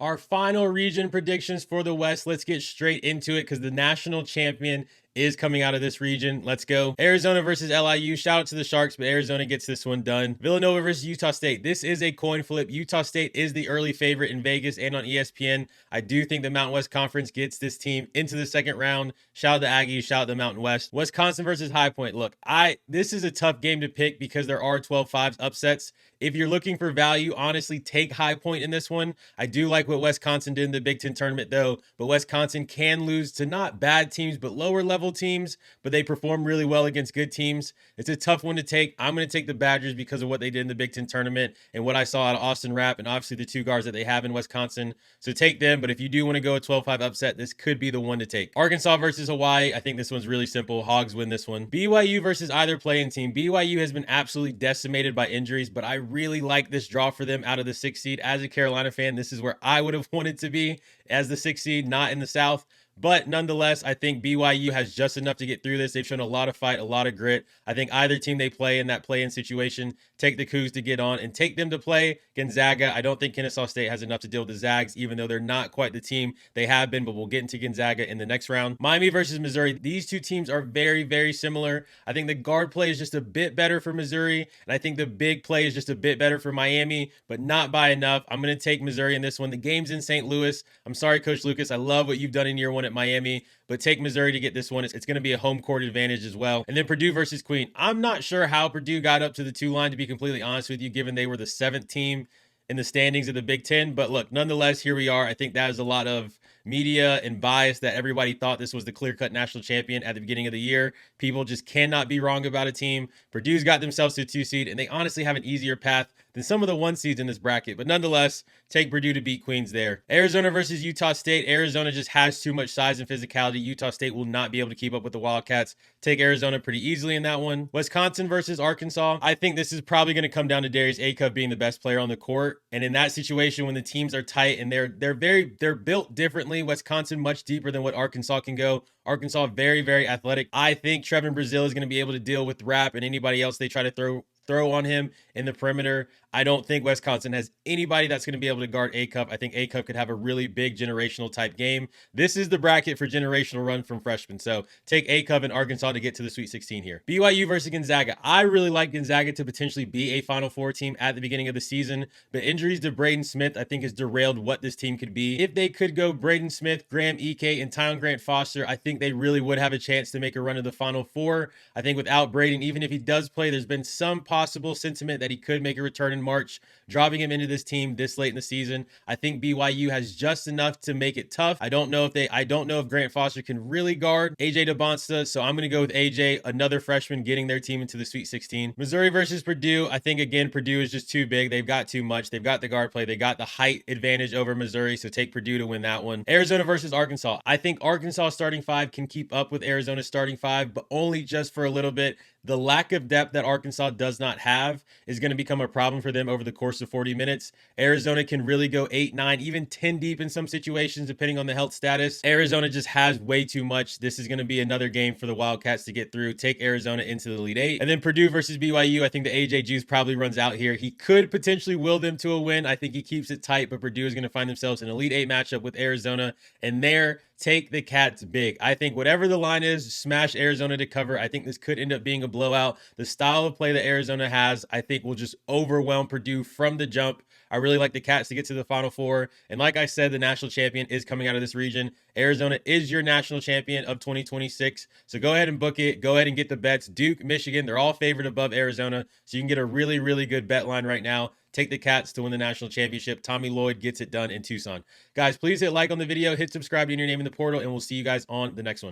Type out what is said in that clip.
Our final region predictions for the West. Let's get straight into it because the national champion is coming out of this region. Let's go. Arizona versus LIU. Shout out to the Sharks, but Arizona gets this one done. Villanova versus Utah State. This is a coin flip. Utah State is the early favorite in Vegas and on ESPN. I do think the Mountain West Conference gets this team into the second round. Shout out the Aggies. Shout out the Mountain West. Wisconsin versus High Point. Look, this is a tough game to pick because there are 12-5 upsets. If you're looking for value, honestly, take High Point in this one. I do like what Wisconsin did in the Big Ten tournament, though, but Wisconsin can lose to not bad teams, but lower level teams, but they perform really well against good teams. It's a tough one to take. I'm going to take the Badgers because of what they did in the Big Ten tournament and what I saw out of Austin Rapp and obviously the two guards that they have in Wisconsin. So take them, but if you do want to go a 12-5 upset, this could be the one to take. Arkansas versus Hawaii. I think this one's really simple. Hogs win this one. BYU versus either playing team. BYU has been absolutely decimated by injuries, but I really like this draw for them out of the 6th seed. As a Carolina fan, this is where I would have wanted to be as the 6th seed, not in the South. But nonetheless, I think BYU has just enough to get through this. They've shown a lot of fight, a lot of grit. I think either team they play in that play-in situation, take the Cougs to get on and take them to play Gonzaga. I don't think Kennesaw State has enough to deal with the Zags, even though they're not quite the team they have been, but we'll get into Gonzaga in the next round. Miami versus Missouri. These two teams are very, very similar. I think the guard play is just a bit better for Missouri, and I think the big play is just a bit better for Miami, but not by enough. I'm going to take Missouri in this one. The game's in St. Louis. I'm sorry, Coach Lucas. I love what you've done in year one at Miami, but take Missouri to get this one. It's going to be a home court advantage as well. And then Purdue versus Queen. I'm not sure how Purdue got up to the 2 line, to be completely honest with you, given they were the 7th team in the standings of the Big Ten. But look, nonetheless, here we are. I think that is a lot of media and bias that everybody thought this was the clear-cut national champion at the beginning of the year. People just cannot be wrong about a team. Purdue's got themselves to a 2 seed, and they honestly have an easier path than some of the 1 seeds in this bracket. But nonetheless, take Purdue to beat Queens there. Arizona versus Utah State. Arizona just has too much size and physicality. Utah State will not be able to keep up with the Wildcats. Take Arizona pretty easily in that one. Wisconsin versus Arkansas. I think this is probably going to come down to Darius Acuff being the best player on the court. And in that situation, when the teams are tight and they're built differently, Wisconsin much deeper than what Arkansas can go. Arkansas very, very athletic. I think Trevin Brazile is going to be able to deal with Rapp and anybody else they try to throw on him in the perimeter. I don't think Wisconsin has anybody that's going to be able to guard Acuff. I think Acuff could have a really big generational type game. This is the bracket for generational run from freshmen. So take Acuff and Arkansas to get to the Sweet 16 here. BYU versus Gonzaga. I really like Gonzaga to potentially be a Final Four team at the beginning of the season, but injuries to Braden Smith, I think, has derailed what this team could be. If they could go Braden Smith, Graham Ike, and Tyon Grant Foster, I think they really would have a chance to make a run to the Final Four. I think without Braden, even if he does play, there's been some possible sentiment that he could make a return in March. Dropping him into this team this late in the season, I think BYU has just enough to make it tough. I don't know if Grant Foster can really guard AJ DeBonsta, so I'm going to go with AJ, another freshman getting their team into the Sweet 16. Missouri versus Purdue. I think, again, Purdue is just too big. They've got too much. They've got the guard play. They got the height advantage over Missouri, so take Purdue to win that one. Arizona versus Arkansas. I think Arkansas starting 5 can keep up with Arizona's starting 5, but only just for a little bit. The lack of depth that Arkansas does not have is going to become a problem for them over the course of 40 minutes. Arizona can really go 8, 9, even 10 deep in some situations, depending on the health status. Arizona just has way too much. This is going to be another game for the Wildcats to get through. Take Arizona into the Elite 8. And then Purdue versus BYU. I think the AJ juice probably runs out here. He could potentially will them to a win. I think he keeps it tight, but Purdue is going to find themselves in an Elite 8 matchup with Arizona. And there, take the Cats big. I think whatever the line is, smash Arizona to cover. I think this could end up being a blowout. The style of play that Arizona has, I think, will just overwhelm Purdue from the jump. I really like the Cats to get to the Final Four. And like I said, the national champion is coming out of this region. Arizona is your national champion of 2026. So go ahead and book it. Go ahead and get the bets. Duke, Michigan, they're all favored above Arizona. So you can get a really, really good bet line right now. Take the Cats to win the national championship. Tommy Lloyd gets it done in Tucson. Guys, please hit like on the video, hit subscribe to your name in the portal, and we'll see you guys on the next one.